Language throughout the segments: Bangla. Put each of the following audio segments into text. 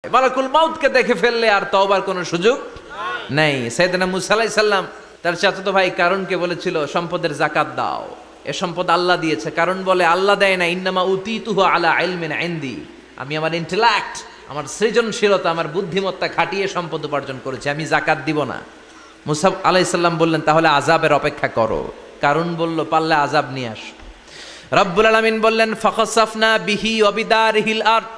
মালাকুল মাউতকে দেখে ফেললে আর তওবার কোনো সুযোগ নেই। সাইয়েদনা মুসা আলাইহিস সালাম তার চাচাতো ভাই কারণকে বলেছিল সম্পদের যাকাত দাও, এ সম্পদ আল্লাহ দিয়েছে। কারণ বলে আল্লাহ দেয় না, ইন্নামা উতিতুহু আলা ইলমিন ইনদি, আমি আমার ইন্টেলেক্ট, আমার সৃজনশীলতা, আমার বুদ্ধিমত্তা খাটিয়ে সম্পদ উপার্জন করেছি, আমি যাকাত দিব না। মুসা আলাইহিস সালাম বললেন তাহলে আযাবের অপেক্ষা করো। কারণ বলল পারলে আযাব নিয়ে আস। রব্বুল আলামিন বললেন ফাখাসাফনা বিহি ওয়া বিদারিহিল আরদ,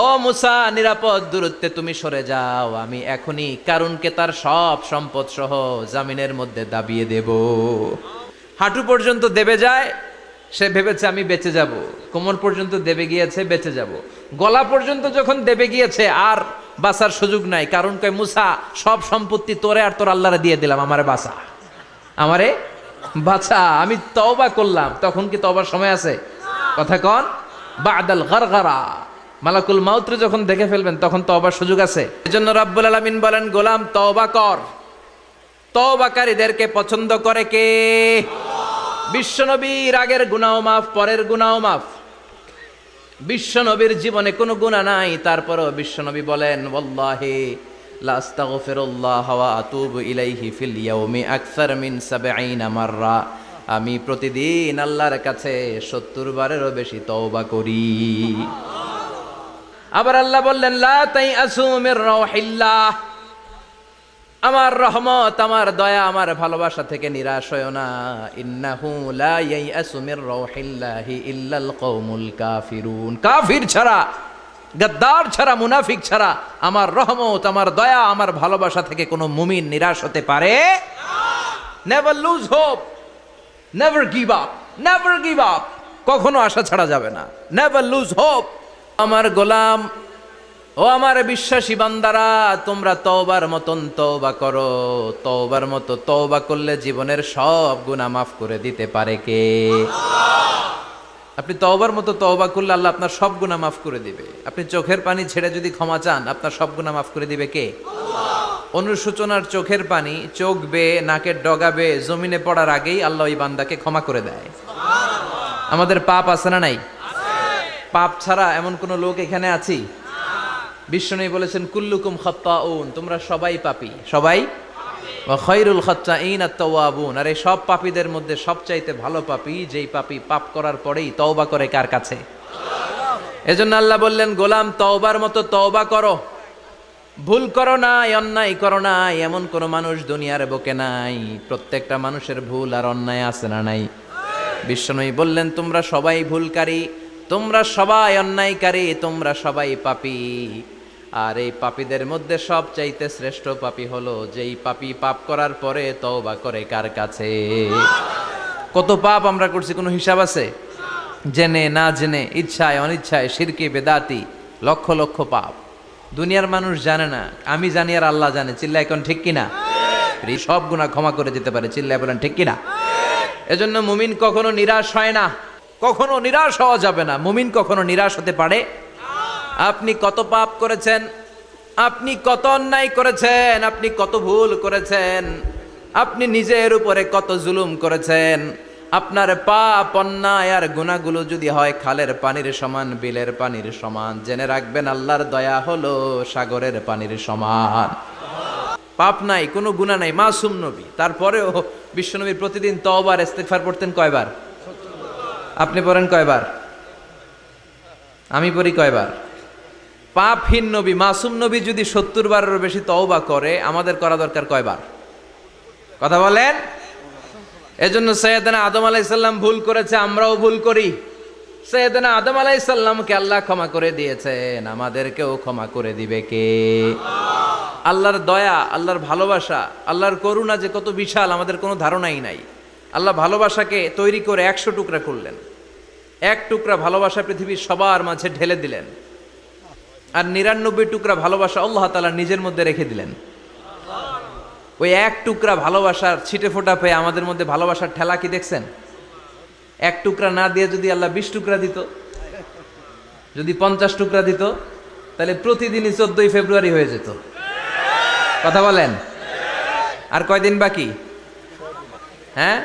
ও মুসা নিরাপদ দূরত্বে তুমি সরে যাও, আমি এখনই কারুনকে তার সব সম্পদ সহ জামিনের মধ্যে দাবিয়ে দেব। হাঁটু পর্যন্ত দেবে যায়, সে ভেবেছে আমি বেঁচে যাব, কোমর পর্যন্ত দেবে গিয়েছে বেঁচে যাব, গলা পর্যন্ত যখন দেবে গিয়েছে আর বাঁচার সুযোগ নাই। কারণ কয় মুসা সব সম্পত্তি তোরে আর তোর আল্লাহরে দিয়ে দিলাম, আমারে বাঁচা, আমারে বাঁচা, আমি তওবা করলাম। তখন কি তওবার সময় আছে? কথা কন, বাদাল গারগারা, মালাকুল মাউত যখন দেখে ফেলবেন তখন তওবার সুযোগ আছে। এজন্য রাব্বুল আলামিন বলেন গোলাম তওবা কর। তওবাকারীদেরকে পছন্দ করে কে? বিশ্বনবীর আগের গুনাহ মাফ, পরের গুনাহ মাফ। বিশ্বনবীর জীবনে কোনো গুনাহ নাই, তারপরেও বিশ্বনবী বলেন ওয়াল্লাহি লা আস্তাগফিরুল্লাহ ওয়া আতুবু ইলাইহি ফিল ইয়াউমি আকসার মিন ৭০ মাররা, আমি প্রতিদিন আল্লাহর কাছে ৭০ বারেরও বেশি তওবা করি। আবার আল্লাহ বললেন লা তাইআসু মির রাউহিল্লাহ, আমার রহমত, আমার দয়া, আমার ভালোবাসা থেকে নিরাশ হয়ো না। ইন্নাহু লা ইয়াইআসু মির রাউহিল্লাহি ইল্লাল কওমুল কাফিরুন, কাফির ছাড়া, গাদ্দার ছাড়া, মুনাফিক ছাড়া আমার রহমত, আমার দয়া, আমার ভালোবাসা থেকে কোনো মুমিন নিরাশ হতে পারে না। Never lose hope, never give up, never give up, কখনো আশা ছাড়া যাবে না। Never lose hope. আমার গোলাম, ও আমার বিশ্বাসী বান্দারা, তোমরা তওবার মতন তওবা করো। তওবার মতো তওবা করলে জীবনের সব গুনাহ মাফ করে দিতে পারে কে? আপনি তওবার মতো তওবা করলে আল্লাহ আপনার সব গুনাহ মাফ করে দিবে। আপনি চোখের পানি ছেড়ে যদি ক্ষমা চান, আপনার সব গুনাহ মাফ করে দিবে কে? অনুশোচনার চোখের পানি চোখ বেয়ে, নাকের ডগা বেয়ে জমিনে পড়ার আগেই আল্লাহ ওই বান্দাকে ক্ষমা করে দেয়। আমাদের পাপ আছে না নাই? পাপ ছাড়া এমন কোন লোক এখানে আছি? বিশ্বনবী বলেছেন কুল্লুকুম খাত্তাউন, তোমরা সবাই পাপী, সবাই। ওয়া খায়রুল খাত্তাইন আত-তাওয়াবুন, আর এই সব পাপীদের মধ্যে সবচাইতে ভালো পাপী যেই পাপী পাপ করার পরেই তওবা করে কার কাছে? এজন্য আল্লাহ বললেন গোলাম তওবার মতো তওবা করো। ভুল করো না, অন্যায় করো না, এমন কোন মানুষ দুনিয়ার বুকে নাই। প্রত্যেকটা মানুষের ভুল আর অন্যায় আছে না নাই? বিশ্বনবী বললেন তোমরা সবাই ভুলকারী, তোমরা সবাই অন্যায়কারী, তোমরা সবাই পাপী। আর এই পাপীদের মধ্যে সবচাইতে শ্রেষ্ঠ পাপী হলো যেই পাপী পাপ করার পরে তওবা করে কার কাছে? কত পাপ আমরা করছি, কোনো হিসাব আছে? জেনে না জেনে, ইচ্ছায় অনিচ্ছায়, শিরকে বেদাতি, লক্ষ লক্ষ পাপ। দুনিয়ার মানুষ জানে না, আমি জানি আর আল্লাহ জানে। চিল্লায় এখন ঠিক কিনা? সব গুনাহ ক্ষমা করে দিতে পারে, চিল্লায় বলেন ঠিক কিনা? এজন্য মুমিন কখনো নিরাশ হয় না, কখনো নিরাশ হওয়া যাবে না। মুমিন কখনো নিরাশ হতে পারে। আপনি কত পাপ করেছেন, আপনি কত অন্যায় করেছেন, আপনি কত ভুল করেছেন, আপনি নিজের উপরে কত জুলুম করেছেন। আপনার পাপ, অন্যায় আর গুনাহগুলো যদি হয় খালের পানির সমান, বিলের পানির সমান, জেনে রাখবেন আল্লাহর দয়া হলো সাগরের পানির সমান। পাপ নাই, কোনো গুনাহ নাই, মাসুম নবী। তারপরেও বিশ্বনবী প্রতিদিন তওবার ইস্তিগফার পড়তেন কয়বার? আপনি পড়েন কয়বার? আমি পড়ি কয়বার? পাপহীন নবী, মাসুম নবী যদি ৭০ বারেরও বেশি তওবা করে, আমাদের করা দরকার কয়বার? কথা বলেন। এজন্য সাইয়েদনা আদম আলাইহিস সালাম ভুল করেছে, আমরাও ভুল করি। সাইয়েদনা আদম আলাইহিস সালামকে আল্লাহ ক্ষমা করে দিয়েছেন, আমাদেরকেও ক্ষমা করে দিবে কে? আল্লাহর দয়া, আল্লাহর ভালোবাসা, আল্লাহর করুণা যে কত বিশাল আমাদের কোনো ধারণাই নাই। আল্লাহ ভালোবাসাকে তৈরি করে ১০০ টুকরা করলেন। এক টুকরা ভালোবাসা পৃথিবীর সবার মাঝে ঢেলে দিলেন, আর ৯৯ টুকরা ভালোবাসা আল্লাহ তাআলা নিজের মধ্যে রেখে দিলেন। ওই এক টুকরা ভালোবাসার ছিটে ফোটা পেয়ে আমাদের মধ্যে ভালোবাসার ঠেলা কি দেখছেন? এক টুকরা না দিয়ে যদি আল্লাহ ২০ টুকরা দিত, যদি ৫০ টুকরা দিত, তাহলে প্রতিদিনই ১৪ই ফেব্রুয়ারি হয়ে যেত। কথা বলেন। আর কয়দিন বাকি? হ্যাঁ,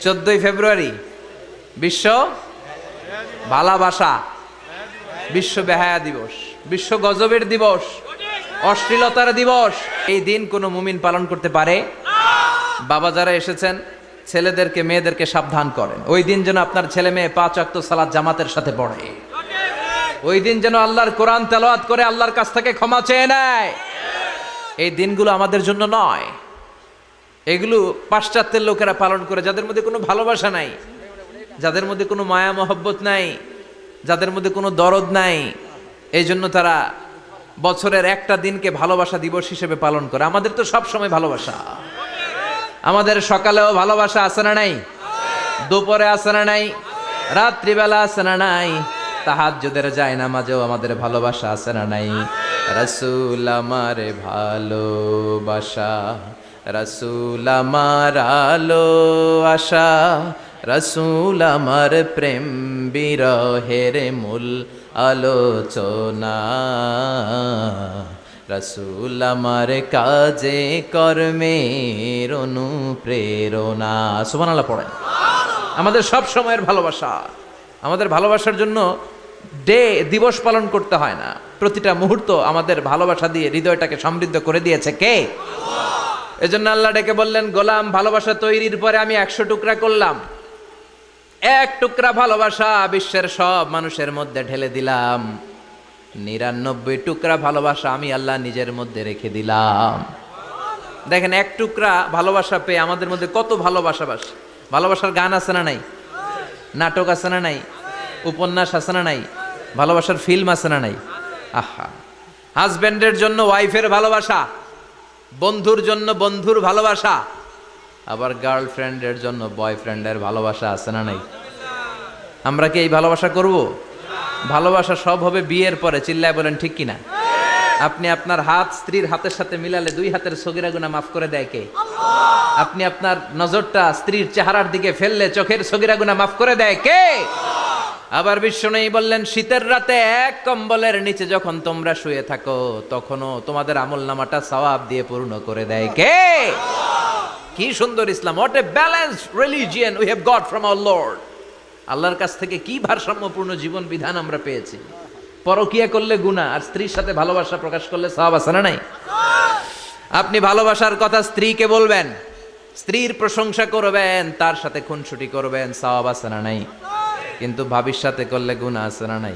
১৪ই ফেব্রুয়ারি বিশ্ব ভালোবাসা, বিশ্ব বেহায়া দিবস। বিশ্ব গজবের দিবস, অশ্লীলতার দিবস। এই দিন কোনো মুমিন পালন করতে পারে? বাবা যারা এসেছেন, ছেলেদেরকে মেয়েদেরকে সাবধান করেন, ওই দিন যেন আপনার ছেলে মেয়ে 5 ওয়াক্ত সালাত জামাতের সাথে পড়ে। ওই দিন যেন আল্লাহর কোরআন তেলাওয়াত করে আল্লাহর কাছ থেকে ক্ষমা চেয়ে নেয়। এই দিনগুলো আমাদের জন্য নয়, এগুলো পাশ্চাত্যের লোকেরা পালন করে, যাদের মধ্যে কোনো ভালোবাসা নাই, যাদের মধ্যে কোনো মায়া মহব্বত নাই, যাদের মধ্যে কোনো দরদ নাই। এই জন্য তারা বছরের একটা দিনকে ভালোবাসা দিবস হিসেবে পালন করে। আমাদের তো সব সময় ভালোবাসা, আমাদের সকালেও ভালোবাসা আছে না নাই, দুপুরে আছে না নাই, রাত্রিবেলা আছে না নাই, তাহাজ্জুদের যায় নামাজেও আমাদের ভালোবাসা আছে না নাই। রাসূল আমার ভালোবাসা, রাসূল আমার আলো আশা, রাসূল আমার প্রেম বিরহের মূল আলোচনা, রাসূল আমার কাজে কর্মের অনুপ্রেরণা। সুবহানাল্লাহ পড়েন। আমাদের সব সময়ের ভালোবাসা, আমাদের ভালোবাসার জন্য দিবস পালন করতে হয় না, প্রতিটা মুহূর্ত আমাদের ভালোবাসা দিয়ে হৃদয়টাকে সমৃদ্ধ করে দিয়েছে কে? এজন্য আল্লাহ ডেকে বললেন, গোলাম ভালোবাসা তৈরির পরে আমি 100 টুকরা করলাম, 1 টুকরা ভালোবাসা বিশ্বের সব মানুষের মধ্যে ঢেলে দিলাম, 99 টুকরা ভালোবাসা আমি আল্লাহ নিজের মধ্যে রেখে দিলাম। দেখেন 1 টুকরা ভালোবাসা পেয়ে আমাদের মধ্যে কত ভালোবাসার গান আছে না নাই, নাটক আছে না নাই, উপন্যাস আছে না নাই, ভালোবাসার ফিল্ম আছে না নাই। আহা, হাজবেন্ডের জন্য ওয়াইফের ভালোবাসা, বন্ধুর জন্য বন্ধুর ভালোবাসা, আবার গার্লফ্রেন্ডের জন্য বয়ফ্রেন্ডের ভালোবাসা আছে না নাই। আমরা কি এই ভালোবাসা করব? ভালোবাসা সব হবে বিয়ের পরে। চিল্লায় বলেন ঠিক কিনা? আপনি আপনার হাত স্ত্রীর হাতের সাথে মিলালে 2 হাতের সগীরা গুনাহ মাফ করে দেয় কে? আপনি আপনার নজরটা স্ত্রীর চেহারার দিকে ফেললে চোখের সগীরা গুনাহ মাফ করে দেয় কে? আবার বিশ্বনবী বললেন, শীতের রাতে 1 কম্বলের নিচে যখন তোমরা শুয়ে থাকো, তখনও তোমাদের আমলনামাটা সওয়াব দিয়ে পূর্ণ করে দেয় কে? কি সুন্দর Islam! What a balanced religion we have got from our Lord. আল্লাহর কাছ থেকে কি ভারসাম্যপূর্ণ জীবন বিধান আমরা পেয়েছি। পরকিয়া করলে গুনাহ, আর স্ত্রীর সাথে ভালোবাসা প্রকাশ করলে সওয়াব আছে না নাই? আপনি ভালোবাসার কথা স্ত্রীকে বলবেন, স্ত্রীর প্রশংসা করবেন, তার সাথে খুনসুটি করবেন, সওয়াব আছে না নাই? কিন্তু ভাবির সাথে করলে গুনাহ আছে না নাই?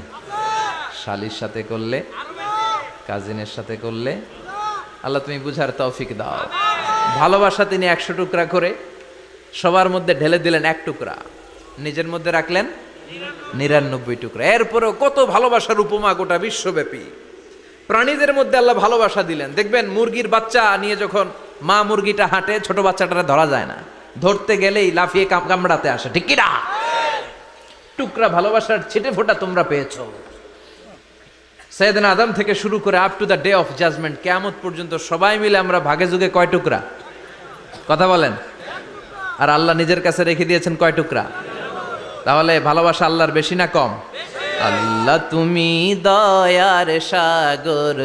শালীর সাথে করলে, কাজিনের সাথে করলে। আল্লাহ তুমি বুঝার তৌফিক দাও। ভালোবাসা তিনি 100 টুকরা করে সবার মধ্যে ঢেলে দিলেন, 1 টুকরা নিজের মধ্যে রাখলেন 99 টুকরা। এরপরেও কত ভালোবাসার উপমা গোটা বিশ্বব্যাপী। প্রাণীদের মধ্যে আল্লাহ ভালোবাসা দিলেন। দেখবেন মুরগির বাচ্চা নিয়ে যখন মা মুরগিটা হাঁটে, ছোট বাচ্চাটা ধরা যায় না, ধরতে গেলেই লাফিয়ে কামড়াতে আসে, ঠিক কি না? টুকরা ভালোবাসার ছিটে ফোঁটা তোমরা পেয়েছো। সাইয়েদনা আদম থেকে শুরু করে up to the day of judgement, কিয়ামত পর্যন্ত সবাই মিলে আমরা ভাগে যুগে কয় টুকরা? কথা বলেন। আর আল্লাহ নিজের কাছে রেখে দিয়েছেন কয় টুকরা? তাহলে ভালোবাসা আল্লাহর বেশি না কম? আল্লাহ তুমি দয়ার সাগর,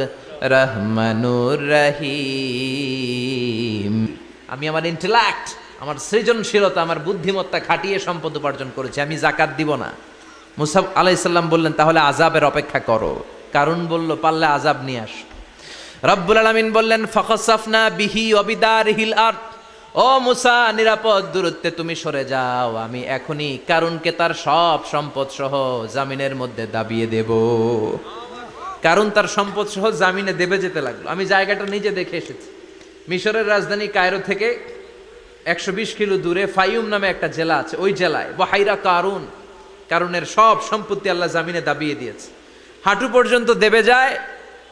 রহমানুর রহিম। আমি আমার ইন্টেলেক্ট, আমার সৃজনশীলতা, আমার বুদ্ধিমত্তা খাটিয়ে সম্পদ উপার্জন করেছি, আমি যাকাত দিব না। মুসা আলাইহিস সালাম বললেন, তাহলে আযাবের অপেক্ষা করো। কারণ বলল, পারলে আযাব নিয়ে আস। রব্বুল আলামিন বললেন, ফাখাসাফনা বিহি ওয়া বিদারিহিল আরদ। ও মুসা, নিরাপদ দূরত্বে তুমি সরে যাও, আমি এখনই কারুনকে তার সব সম্পদ সহ জামিনের মধ্যে দাবিয়ে দেব। কারণ তার সম্পদ সহ জামিনে দেবে যেতে লাগলো। আমি জায়গাটা নিজে দেখে এসেছি। মিশরের রাজধানী কায়রো থেকে 120 কিলো দূরে ফাইউম নামে একটা জেলা আছে, ওই জেলায় বহাইরা কারুন, কারুনের সব সম্পত্তি আল্লাহ জামিনে দাবিয়ে দিয়েছে। হাঁটু পর্যন্ত দেবে যায়,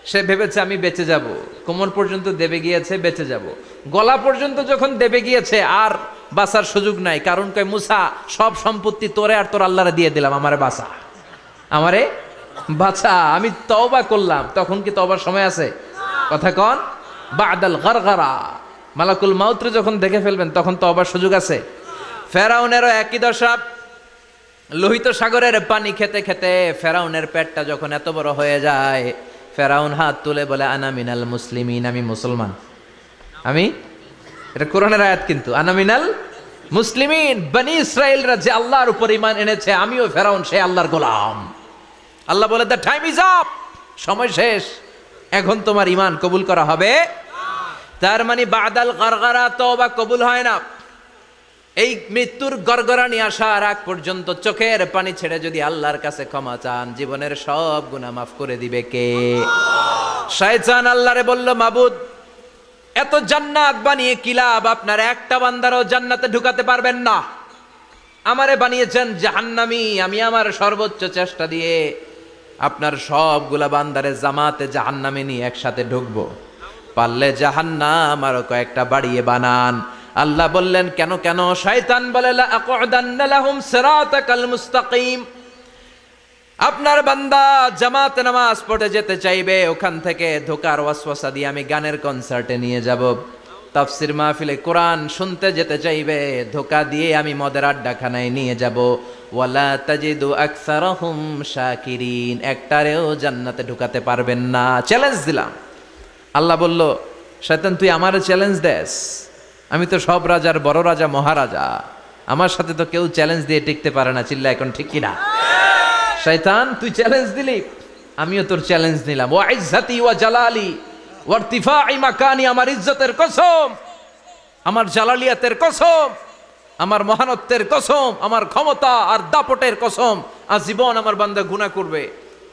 সে ভেবেছে আমি বেঁচে যাব। কোমর পর্যন্ত দেবে গিয়েছে, বেঁচে যাব। গলা পর্যন্ত যখন দেবে গিয়েছে, আর বাঁচার সুযোগ নাই। কারণ কয়, মুসা সব সম্পত্তি তোরে আর তোর আল্লাহরে দিয়ে দিলাম, আমারে বাঁচা, আমারে বাঁচা। আমি তওবা করলাম। তখন কি তওবার সময় আছে? কথা কন। বাদাল গারগারা, মালাকুল মাউত যখন দেখে ফেলবেন তখন তওবার সুযোগ আছে। ফেরাউনেরও একই দশা। লোহিত সাগরের পানি খেতে খেতে ফেরাউনের পেটটা যখন এত বড় হয়ে যায়, ফেরাউন হাত তুলে বলে, আনা মিনাল মুসলিমিন, আমি মুসলমান। আমি, এটা কোরআনের আয়াত কিন্তু, আনা মিনাল মুসলিমিন। বনি ইসরাইলরা যে আল্লাহর উপর ঈমান এনেছে, আমিও ফেরাউন সে আল্লাহর গোলাম। আল্লাহ বলে, দ্য টাইম ইজ আপ, সময় শেষ, এখন তোমার ঈমান কবুল করা হবে। তার মানে বাদাল গরগরা তওবা কবুল হয় না। এই মৃত্যুর গরগরানি আসার আগ পর্যন্ত চোখের পানি ছেড়ে যদি আল্লাহর কাছে ক্ষমা চান, জীবনের সব গুনাহ মাফ করে দিবে কে? শয়তান আল্লাহরে বলল, মাবুদ এত জান্নাত বানিয়ে কি লাভ, আপনার একটা বান্দারও জান্নাতে ঢুকাতে পারবেন না। আমারে বানিয়েছেন জাহান্নামী, আমি আমার সর্বোচ্চ চেষ্টা দিয়ে আপনার সবগুলা বান্দারে জামাতে জাহান্নামে নিয়ে একসাথে ঢুকবো, পারলে জাহান্নাম আরো কয়েকটা বাড়িয়ে বানান। আল্লাহ বললেন কেন কেন? শয়তান বলে লা আকুদান্না লাহুম সিরাতাকাল মুস্তাকিম। আপনার বান্দা জামাতে নামাজ পড়তে যেতে চাইবে, ওখান থেকে ধোকার ওয়াসওয়াসা দিয়ে আমি গানের কনসার্টে নিয়ে যাব। তাফসির মাহফিলে কোরআন শুনতে যেতে চাইবে, ধোকা দিয়ে আমি মদের আড্ডাখানায় নিয়ে যাব। ওয়ালা তাজিদু আকসারাহুম শাকিরিন, একটারেও জান্নাতে ঢুকাতে পারবেন না। চ্যালেঞ্জ দিলাম। আল্লাহ বলল, শয়তান তুই আমারে চ্যালেঞ্জ দেস? আমি তো সব রাজার বড় রাজা, মহারাজা, আমার সাথে তো কেউ চ্যালেঞ্জ দিয়ে টিকতে পারে না। চিল্লা এখন ঠিক কিনা? শয়তান তুই চ্যালেঞ্জ দিলি, আমিও তোর চ্যালেঞ্জ নিলাম। ওয়া ইজ্জতি ওয়া জালালি ওয়া ইরতিফাই মাকানি, আমার ইজ্জতের কসম, আমার জালালিয়াতের কসম, আমার মহানত্বের কসম, আমার ক্ষমতা আর দাপটের কসম, আজীবন আমার বান্দা গুনাহ করবে,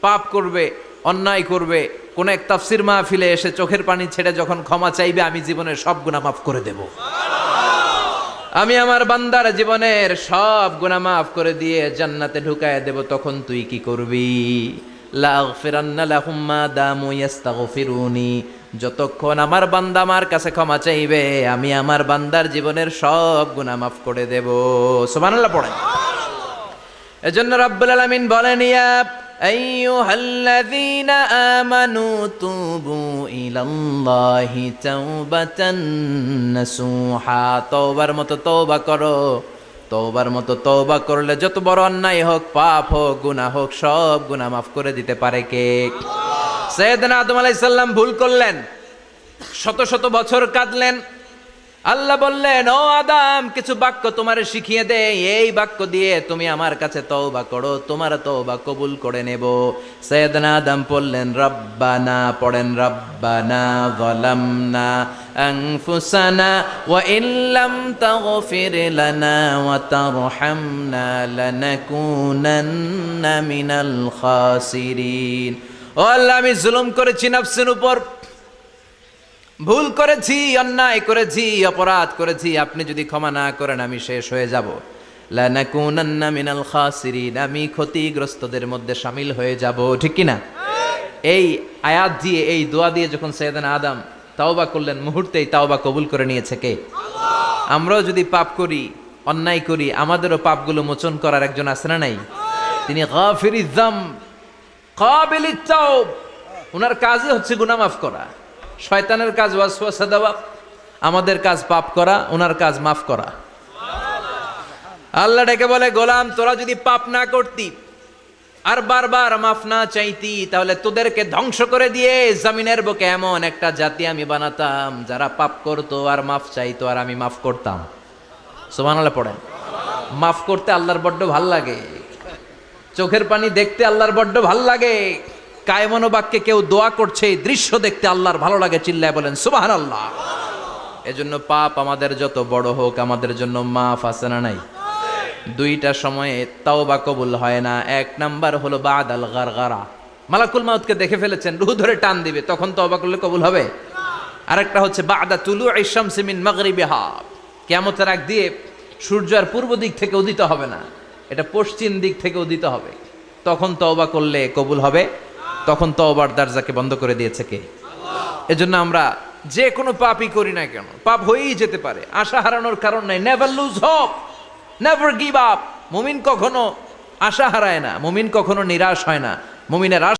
পাপ করবে, অন্যায় করবে, কোন এক তাফসির মাহফিলে এসে চোখের পানি ছেড়ে যখন ক্ষমা চাইবে, আমি জীবনের সব গুনাহ মাফ করে দেব। আমি আমার বান্দার জীবনের সব গুনাহ মাফ করে দিয়ে জান্নাতে ঢুকায় দেব। তখন তুই কি করবি? লাগফিরান্না লাহুম মা দামু ইস্তাগফিরুনি, যতক্ষণ আমার বান্দা আমার কাছে ক্ষমা চাইবে, আমি আমার বান্দার জীবনের সব গুনাহ মাফ করে দেব। সুবহানাল্লাহ পড়েন। এজন্য রব্বুল আলামিন বলেন, ইয়া আইয়ুহাল্লাযীনা আমানু তুবু ইলাল্লাহি তাওবাতান নাসুহা, তওবার মতো তওবা করো। তওবার মতো তওবা করলে যত বড় অন্যায় হোক, পাপ হোক, গুনাহ হোক, সব গুনাহ মাফ করে দিতে পারে কে? সাইয়েদনা আদম আলাইহিস সালাম ভুল করলেন, শত শত বছর কাঁদলেন। আল্লাহ বললেন, ও আদম, কিছু বাক্য তোমারে শিখিয়ে দে, এই বাক্য দিয়ে তুমি আমার কাছে তওবা করো, তোমার তওবা কবুল করে নেব। সাইয়েদনা আদম পড়লেন রব্বানা, পড়েন রব্বানা যালামনা আনফুসানা ওয়া ইল্লাম তাগফির লানা ওয়া তারহামনা লানাকুনান্না মিনাল খাসিরিন। ও আল্লাহ, আমি জুলুম করেছি নফসের উপর, ভুল করেছি, অন্যায় করেছি, অপরাধ করেছি, আপনি যদি ক্ষমা না করেন আমি শেষ হয়ে যাব। লানাকুনান্না মিনাল খাসিরিন, আমি ক্ষতিগ্রস্তদের মধ্যে শামিল হয়ে যাব। ঠিক কি না? এই আয়াত দিয়ে, এই দোয়া দিয়ে যখন সাইয়েদনা আদম তাওবা করলেন, মুহূর্তেই তাওবা কবুল করে নিয়েছে কে? আল্লাহ। আমরাও যদি পাপ করি, অন্যায় করি, আমাদেরও পাপগুলো মোচন করার একজন আছে না নাই? তিনি গাফিরিয যাম কাবিলিত তাওব, ওনার কাজই হচ্ছে গুনাহ মাফ করা। শয়তানের কাজ ওয়াসওয়াসা দেওয়া, আমাদের কাজ পাপ করা, ওনার কাজ মাফ করা। আল্লাহ ডেকে বলে, গোলাম তোরা যদি পাপ না করতি আর বারবার মাফ না চাইতি, তাহলে তোদেরকে ধ্বংস করে দিয়ে জমিনের বুকে এমন একটা জাতি আমি বানাতাম যারা পাপ করতো আর মাফ চাইতো, আর আমি মাফ করতাম। সুবহানাল্লাহ পড়েন। মাফ করতে আল্লাহর বড্ড ভাল লাগে, চোখের পানি দেখতে আল্লাহর বড্ড ভাল লাগে, কায়মনো বাক্যে কেউ দোয়া করছে এই দৃশ্য দেখতে আল্লাহর ভালো লাগে। চিল্লায় বলেন সুবহানাল্লাহ। এজন্য পাপ আমাদের যত বড় হোক, আমাদের জন্য মাফ আছে না নাই? দুইটা সময়ে তাওবা কবুল হয় না। এক নাম্বার হলো বাদাল গারগারা, মালাকুল মাউতকে দেখে ফেলেছেন, রূহ ধরে টান দিবে, তখন তাওবা করলে কবুল হবে। আরেকটা হচ্ছে বাদা তুলুই শামসি মিন মাগরিবিহা, কিয়ামতের আগ দিয়ে সূর্য আর পূর্ব দিক থেকে উদিত হবে না, এটা পশ্চিম দিক থেকে উদিত হবে, তখন তওবা করলে কবুল হবে। তখন তওবার দরজাকে বন্ধ করে দিয়েছে কে? আল্লাহ। এজন্য আমরা যে কোনো পাপই করি না কেন, পাপ হয়েই যেতে পারে, আশা হারানোর কারণ নাই। Never lose hope, never give up. মুমিন কখনো আশা হারায় না, মুমিন কখনো নিরাশ হয় না। মুমিনের